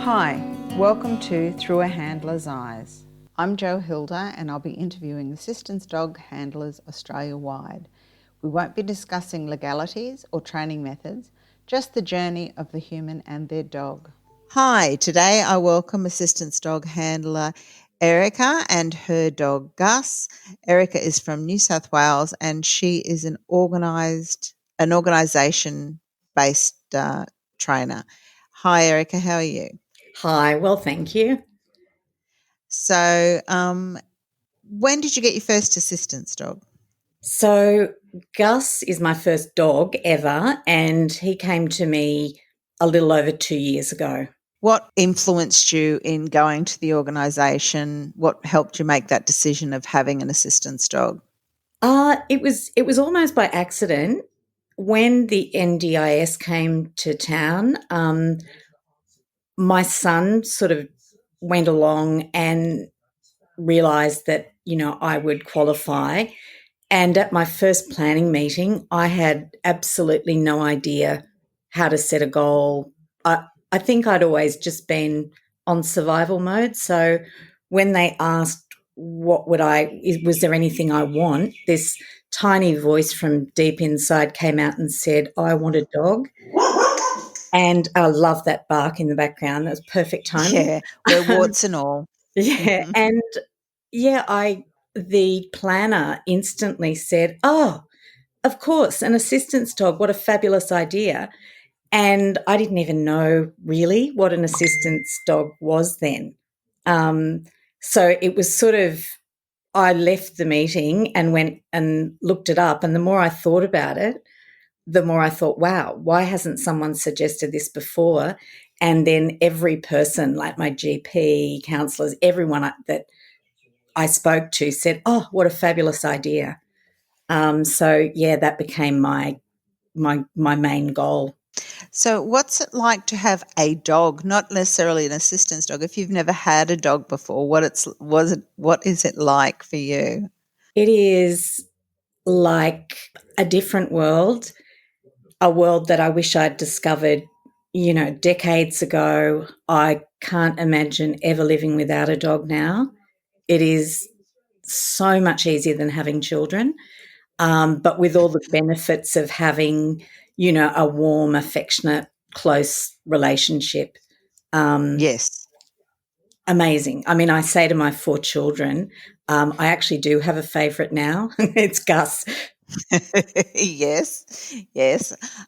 Hi, welcome to Through a Handler's Eyes. I'm Jo Hilda and I'll be interviewing assistance dog handlers Australia-wide. We won't be discussing legalities or training methods, just the journey of the human and their dog. Hi, today I welcome assistance dog handler Erica and her dog Gus. Erica is from New South Wales and she is an organisation-based trainer. Hi Erica, how are you? Hi, well, thank you. So, when did you get your first assistance dog? So, Gus is my first dog ever, and he came to me a little over 2 years ago. What influenced you in going to the organisation? What helped you make that decision of having an assistance dog? It was almost by accident. When the NDIS came to town, my son sort of went along and realised that I would qualify. And at my first planning meeting, I had absolutely no idea how to set a goal. I think I'd always just been on survival mode. So when they asked was there anything I want, this tiny voice from deep inside came out and said, I want a dog. And I love that bark in the background. That was perfect timing. Yeah, we're warts and all. Yeah. And the planner instantly said, "Oh, of course, an assistance dog. What a fabulous idea." And I didn't even know really what an assistance dog was then. So it was sort of, I left the meeting and went and looked it up. And the more I thought about it, the more I thought, wow, why hasn't someone suggested this before? And then every person, like my GP, counsellors, everyone that I spoke to said, "Oh, what a fabulous idea." So yeah, that became my main goal. So, what's it like to have a dog, not necessarily an assistance dog? If you've never had a dog before, what is it like for you? It is like a different world, a world that I wish I'd discovered, decades ago. I can't imagine ever living without a dog now. It is so much easier than having children, but with all the benefits of having, a warm, affectionate, close relationship. Yes. Amazing. I mean, I say to my 4 children, I actually do have a favourite now. It's Gus. Yes.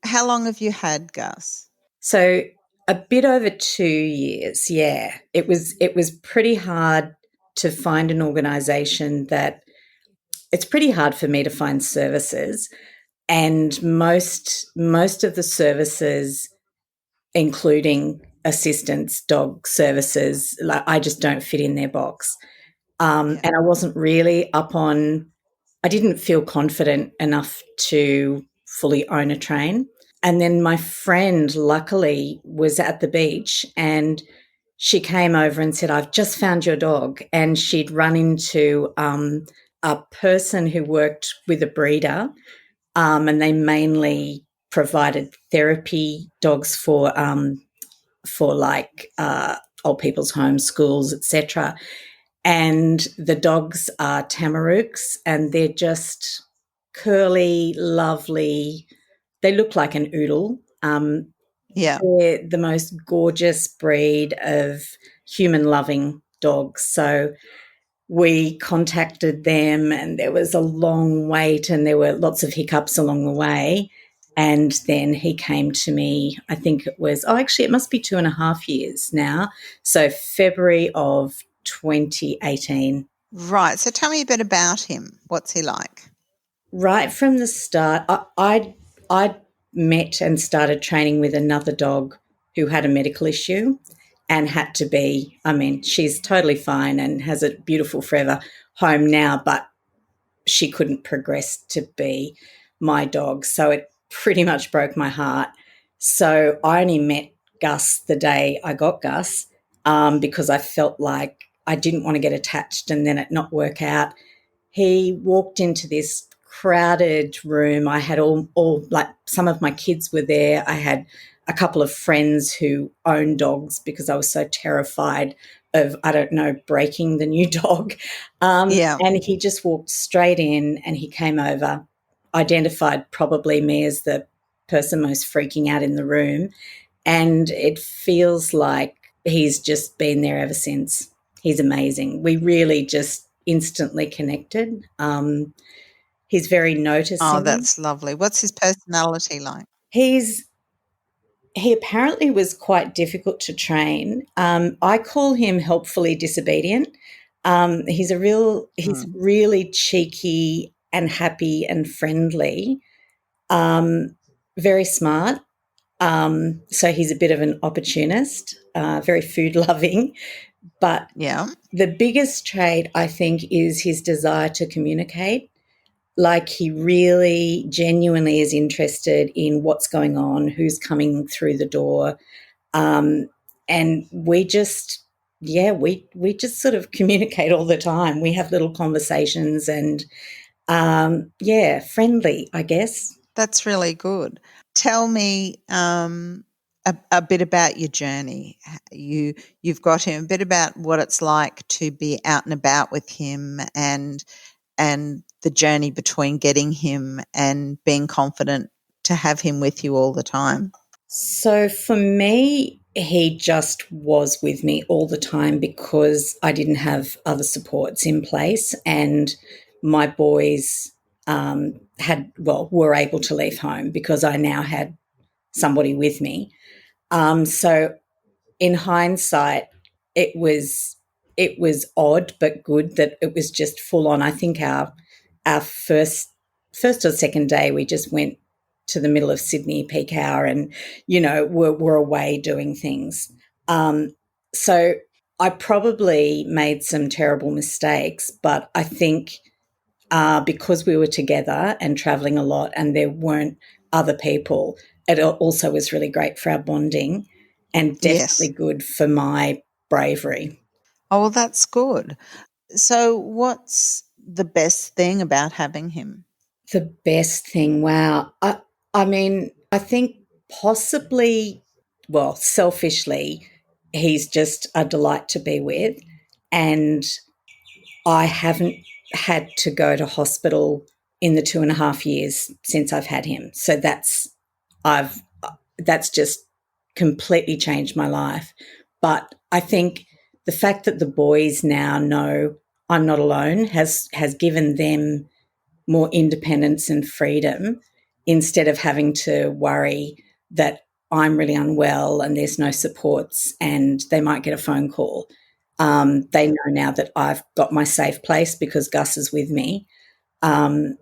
How long have you had Gus? So a bit over 2 years. Yeah, it was pretty hard to find an organisation that. It's pretty hard for me to find services, and most of the services, including assistance dog services, like I just don't fit in their box. And I wasn't really I didn't feel confident enough to fully own a train. And then my friend, luckily, was at the beach and she came over and said, I've just found your dog. And she'd run into a person who worked with a breeder, and they mainly provided therapy dogs for like old people's homes, schools, etc. And the dogs are Tamarooks, and they're just curly, lovely. They look like an oodle. They're the most gorgeous breed of human-loving dogs. So we contacted them, and there was a long wait, and there were lots of hiccups along the way. And then he came to me, I think it must be 2.5 years now. So February of 2018. Right. So tell me a bit about him. What's he like? Right from the start, I met and started training with another dog who had a medical issue and had to be, I mean, she's totally fine and has a beautiful forever home now, but she couldn't progress to be my dog. So it pretty much broke my heart. So I only met Gus the day I got Gus, because I felt like I didn't want to get attached and then it not work out. He walked into this crowded room. I had all like some of my kids were there. I had a couple of friends who own dogs because I was so terrified of, I don't know, breaking the new dog. Yeah. And he just walked straight in and he came over, identified probably me as the person most freaking out in the room. And it feels like he's just been there ever since. He's amazing. We really just instantly connected. He's very Oh, noticing. that's lovely. What's his personality like? He's He apparently was quite difficult to train. I call him helpfully disobedient. He's Mm. really cheeky and happy and friendly, um, very smart. So he's a bit of an opportunist, very food loving. But Yeah. the biggest trait, I think, is his desire to communicate. Like he really genuinely is interested in what's going on, who's coming through the door. And we just, yeah, we just sort of communicate all the time. We have little conversations and, yeah, friendly, I guess. That's really good. Tell me a bit about your journey. You've got him. A bit about what it's like to be out and about with him, and the journey between getting him and being confident to have him with you all the time. So for me, he just was with me all the time because I didn't have other supports in place, and my boys were able to leave home because I now had somebody with me. So in hindsight, it was it was odd but good that it was just full on. I think our first or second day we just went to the middle of Sydney peak hour and we're away doing things. So I probably made some terrible mistakes, but I think because we were together and traveling a lot and there weren't other people, it also was really great for our bonding and definitely Yes. good for my bravery. Oh, well, that's good. So, what's the best thing about having him? The best thing, wow. I mean, I think possibly, well, selfishly, he's just a delight to be with. And I haven't had to go to hospital in the 2.5 years since I've had him. So I've that's just completely changed my life. But I think the fact that the boys now know I'm not alone has given them more independence and freedom instead of having to worry that I'm really unwell and there's no supports and they might get a phone call. They know now that I've got my safe place because Gus is with me. Um,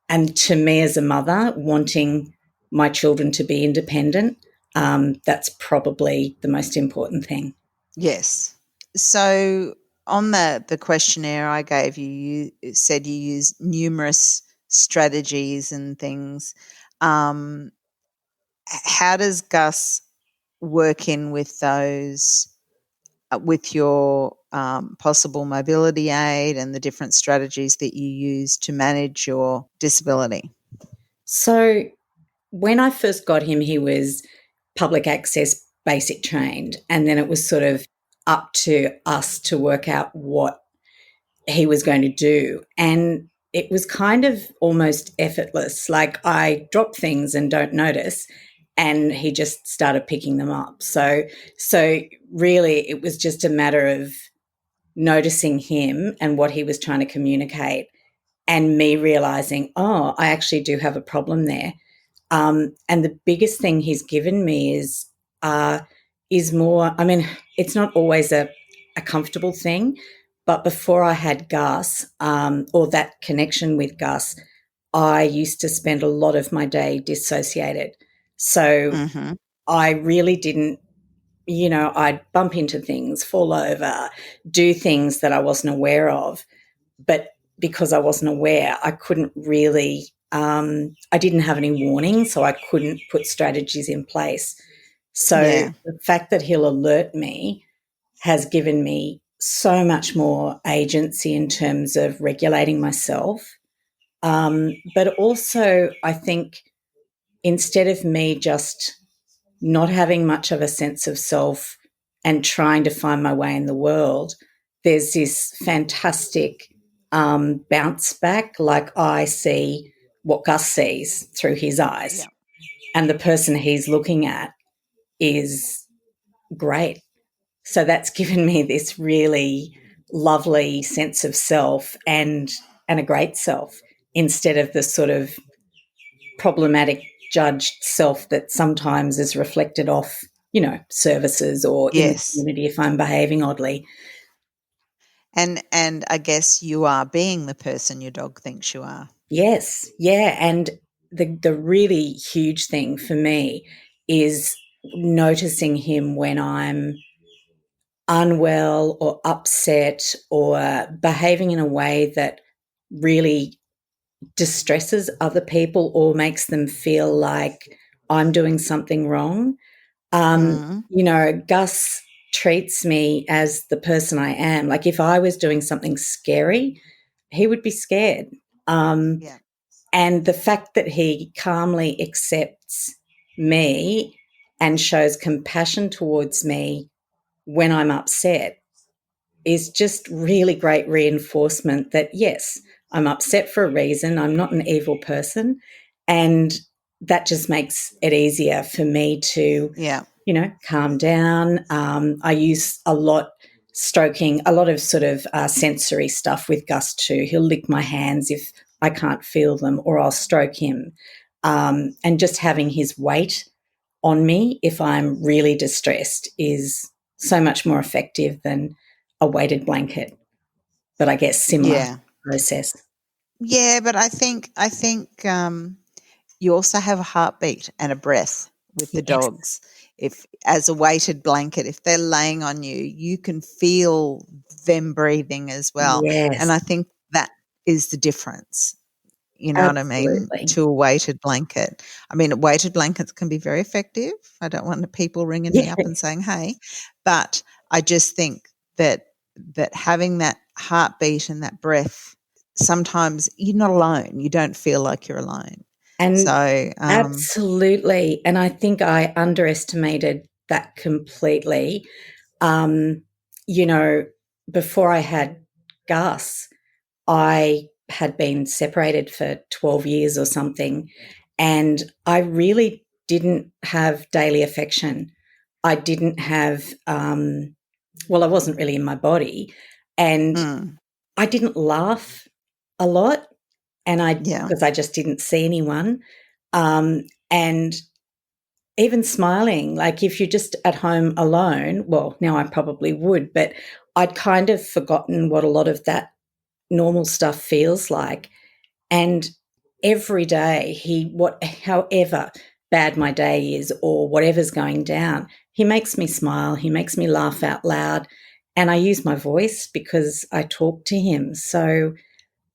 and to me, as a mother, wanting my children to be independent, that's probably the most important thing. Yes. So, on the questionnaire I gave you, you said you use numerous strategies and things. Um, how does Gus work in with those, with your possible mobility aid and the different strategies that you use to manage your disability? So when I first got him, he was public access basic trained, and then it was sort of up to us to work out what he was going to do. And it was kind of almost effortless. Like I drop things and don't notice, and he just started picking them up. So really it was just a matter of noticing him and what he was trying to communicate and me realizing, oh, I actually do have a problem there. And the biggest thing he's given me is more. I mean, it's not always a comfortable thing, but before I had Gus or that connection with Gus, I used to spend a lot of my day dissociated. So Mm-hmm. I really didn't. I'd bump into things, fall over, do things that I wasn't aware of, but because I wasn't aware, I couldn't really, I didn't have any warning, so I couldn't put strategies in place. So Yeah. the fact that he'll alert me has given me so much more agency in terms of regulating myself. But also, I think instead of me just not having much of a sense of self and trying to find my way in the world, there's this fantastic bounce back. Like I see what Gus sees through his eyes, Yeah. and the person he's looking at is great. So that's given me this really lovely sense of self and a great self, instead of the sort of problematic judged self that sometimes is reflected off, services or in the Yes. community if I'm behaving oddly. And I guess you are being the person your dog thinks you are. Yes, yeah, and the really huge thing for me is noticing him when I'm unwell or upset or behaving in a way that really distresses other people or makes them feel like I'm doing something wrong. Mm. Gus treats me as the person I am. Like if I was doing something scary, he would be scared. Um, Yeah. and the fact that he calmly accepts me and shows compassion towards me when I'm upset is just really great reinforcement that, yes, I'm upset for a reason. I'm not an evil person. And that just makes it easier for me to, Yeah. calm down. I use a lot stroking, a lot of sort of sensory stuff with Gus too. He'll lick my hands if I can't feel them, or I'll stroke him. And just having his weight on me if I'm really distressed is so much more effective than a weighted blanket. But I guess similar Yeah. process. Yeah, but I think you also have a heartbeat and a breath with the Yes. dogs. If as a weighted blanket, if they're laying on you, you can feel them breathing as well. And Yes. I think that is the difference. You know what I mean? Absolutely. To a weighted blanket. I mean, weighted blankets can be very effective. I don't want the people ringing me Yeah. up and saying, "Hey," but I just think that having that heartbeat and that breath, sometimes you're not alone. You don't feel like you're alone. And So, absolutely. And I think I underestimated that completely. Um, you know, Before I had Gus, I had been separated for 12 years or something, and I really didn't have daily affection. I didn't have, I wasn't really in my body, and mm, I didn't laugh a lot, and yeah, because I just didn't see anyone. And even smiling, like if you're just at home alone, well, now I probably would, but I'd kind of forgotten what a lot of that normal stuff feels like. And every day however bad my day is or whatever's going down, he makes me smile, he makes me laugh out loud. And I use my voice because I talk to him. So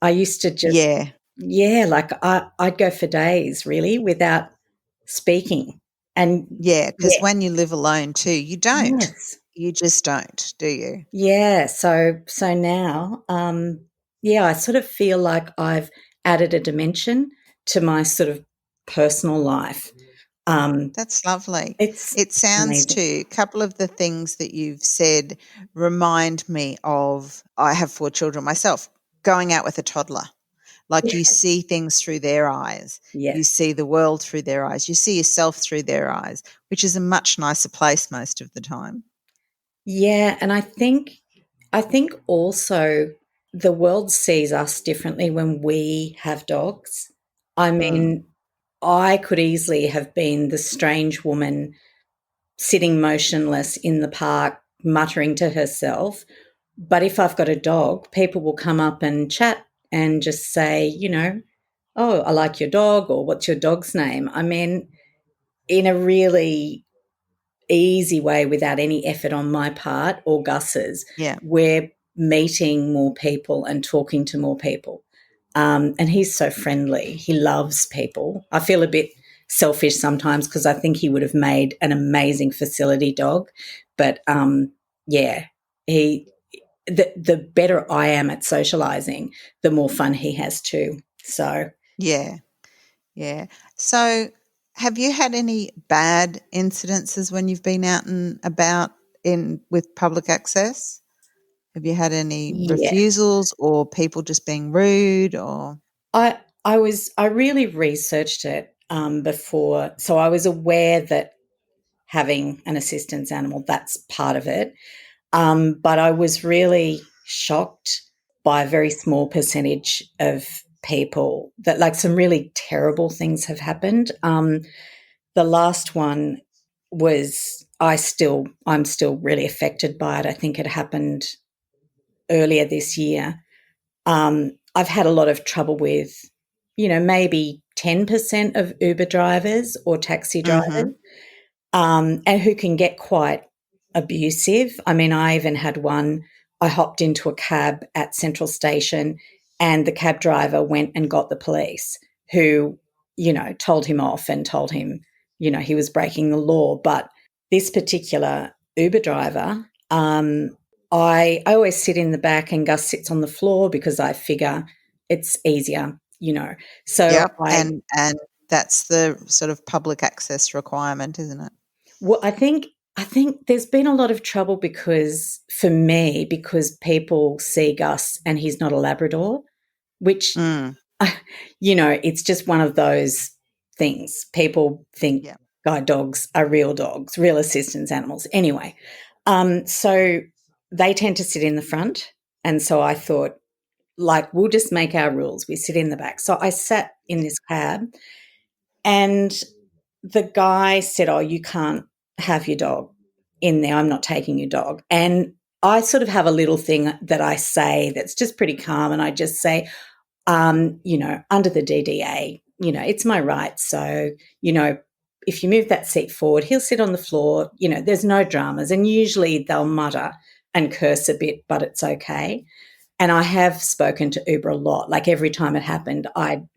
I used to just, yeah, yeah, like I'd go for days really without speaking. And yeah. Because yeah, when you live alone too, you don't. yes. You just don't, do you? Yeah, so now, I sort of feel like I've added a dimension to my sort of personal life. Um, That's lovely. it's It sounds amazing. too, a couple of the things that you've said remind me of, I have 4 children myself, going out with a toddler. Like you see things through their eyes. You Yes. see the world through their eyes. You see yourself through their eyes, which is a much nicer place most of the time. Yeah, and I think also the world sees us differently when we have dogs. I Mm. mean, I could easily have been the strange woman sitting motionless in the park, muttering to herself. But if I've got a dog, people will come up and chat and just say, oh, I like your dog, or what's your dog's name? I mean, in a really easy way without any effort on my part or Gus's, Yeah. we're meeting more people and talking to more people. And he's so friendly. He loves people. I feel a bit selfish sometimes because I think he would have made an amazing facility dog. But yeah, he the better I am at socializing, the more fun he has too. So Yeah. Yeah. So have you had any bad incidences when you've been out and about in with public access? Have you had any Yeah. refusals or people just being rude or? I really researched it before, so I was aware that having an assistance animal, that's part of it. But I was really shocked by a very small percentage of people that, like, some really terrible things have happened. The last one was I'm still really affected by it. I think it happened earlier this year. I've had a lot of trouble with, maybe 10% of Uber drivers or taxi Mm-hmm. drivers, and who can get quite abusive. I mean, I even had one, I hopped into a cab at Central Station and the cab driver went and got the police who, told him off and told him, he was breaking the law. But this particular Uber driver, I always sit in the back and Gus sits on the floor because I figure it's easier. So Yep. And that's the sort of public access requirement, isn't it? Well, I think there's been a lot of trouble because for me, because people see Gus and he's not a Labrador, which Mm. it's just one of those things. People think Yeah. guide dogs are real dogs, real assistance animals. Anyway, so they tend to sit in the front, and so I thought, like, we'll just make our rules. We sit in the back. So I sat in this cab, and the guy said, "Oh, you can't have your dog in there. I'm not taking your dog." And I sort of have a little thing that I say that's just pretty calm. And I just say, under the DDA, it's my right. So, if you move that seat forward, he'll sit on the floor. There's no dramas. And usually they'll mutter and curse a bit, but it's okay. And I have spoken to Uber a lot. Like, every time it happened, I'd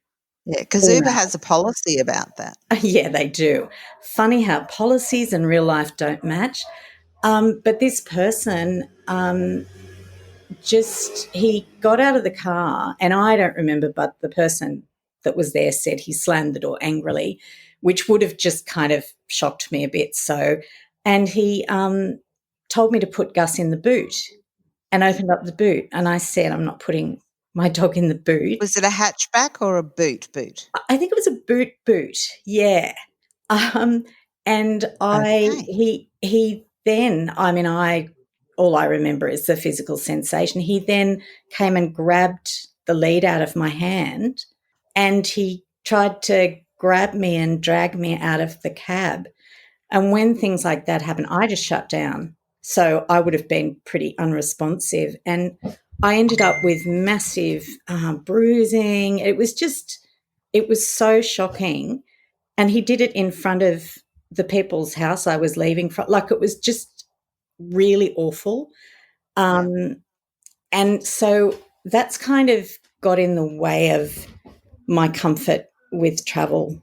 Yeah, because Uber email. has a policy about that. Yeah, they do. Funny how policies and real life don't match. But this person, he got out of the car, and I don't remember, but the person that was there said he slammed the door angrily, which would have just kind of shocked me a bit. So, and he told me to put Gus in the boot and opened up the boot. And I said, I'm not putting my dog in the boot. Was it a hatchback or a boot? I think it was a boot. Yeah. Um, and Okay. he then, I mean, all I remember is the physical sensation. He then came and grabbed the lead out of my hand, and he tried to grab me and drag me out of the cab. And when things like that happen, I just shut down. So I would have been pretty unresponsive. And I ended up with massive bruising. It was so shocking. And he did it in front of the people's house I was leaving from. Like, it was just really awful. Yeah. And so that's kind of got in the way of my comfort with travel,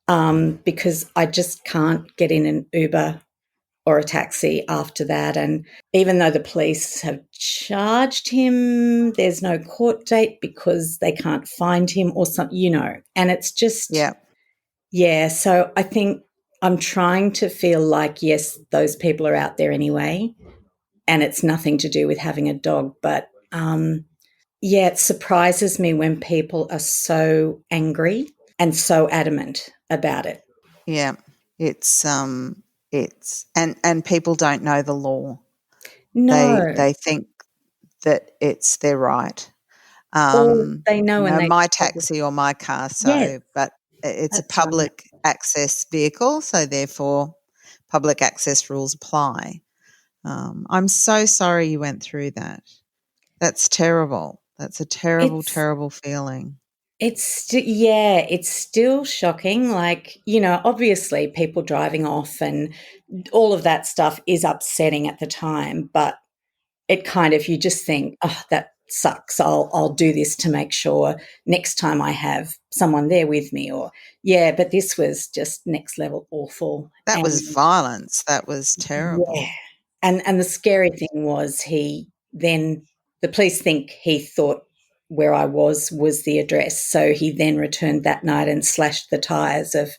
because I just can't get in an Uber or a taxi after that. And even though the police have charged him, there's no court date because they can't find him or something. And it's just, Yeah. yeah. So I think I'm trying to feel like, yes, those people are out there anyway, and it's nothing to do with having a dog. But yeah, it surprises me when people are so angry and so adamant about it. Yeah. It's and people don't know the law. No, They think that it's their right. or they know and they My taxi or my car, yes, but it's a that's right. public access vehicle, so therefore public access rules apply. I'm so sorry you went through that. That's terrible. That's a terrible, It's terrible feeling. yeah, it's still shocking. Like, obviously people driving off and all of that stuff is upsetting at the time, but it kind of, you just think, oh, that sucks. I'll do this to make sure next time I have someone there with me. Or yeah, but this was just next level awful. That was And violence. That was yeah, terrible. and the scary thing was, the police think he thought where I was the address, so he then returned that night and slashed the tyres of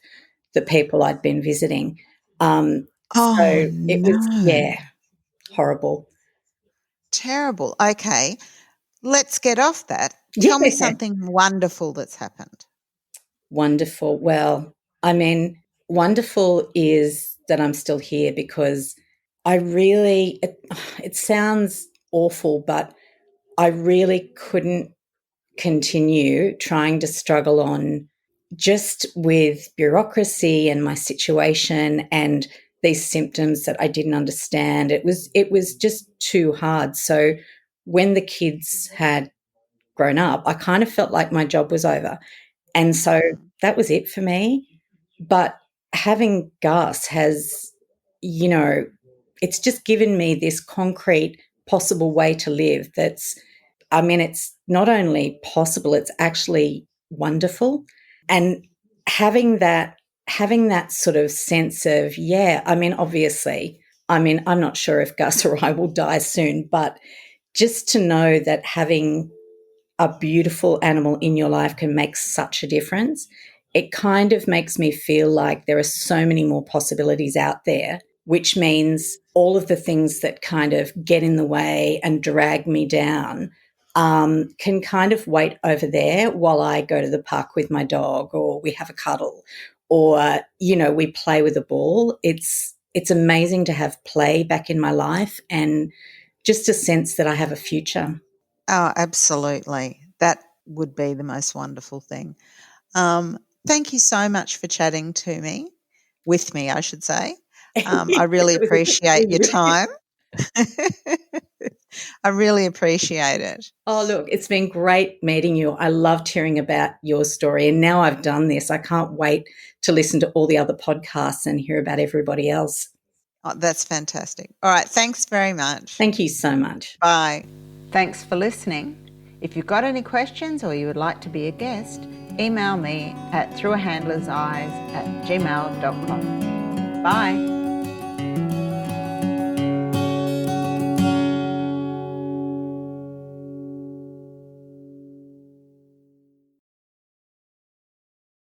the people I'd been visiting. So Oh, it was, no. yeah, horrible. Terrible. Okay, let's get off that. Tell me Yeah, something wonderful that's happened. wonderful. Well, I mean, wonderful is that I'm still here because it sounds awful, but I really couldn't continue trying to struggle on just with bureaucracy and my situation and these symptoms that I didn't understand. It was just too hard. So when the kids had grown up, I kind of felt like my job was over. And so that was it for me. But having Gus has, you know, it's just given me this concrete possible way to live it's not only possible, it's actually wonderful. And having that sort of sense of, yeah, I mean, obviously, I'm not sure if Gus or I will die soon, but just to know that having a beautiful animal in your life can make such a difference, it kind of makes me feel like there are so many more possibilities out there, which means all of the things that kind of get in the way and drag me down can kind of wait over there while I go to the park with my dog, or we have a cuddle, or, we play with a ball. It's amazing to have play back in my life and just a sense that I have a future. Oh, absolutely. That would be the most wonderful thing. Thank you so much for chatting to me, with me, I should say. I really It was a bit appreciate your weird. time. I really appreciate it. Oh, look, it's been great meeting you. I loved hearing about your story. And now I've done this, I can't wait to listen to all the other podcasts and hear about everybody else. Oh, that's fantastic. All right. Thanks very much. Thank you so much. Bye. Thanks for listening. If you've got any questions or you would like to be a guest, email me at throughahandlerseyes@gmail.com. Bye.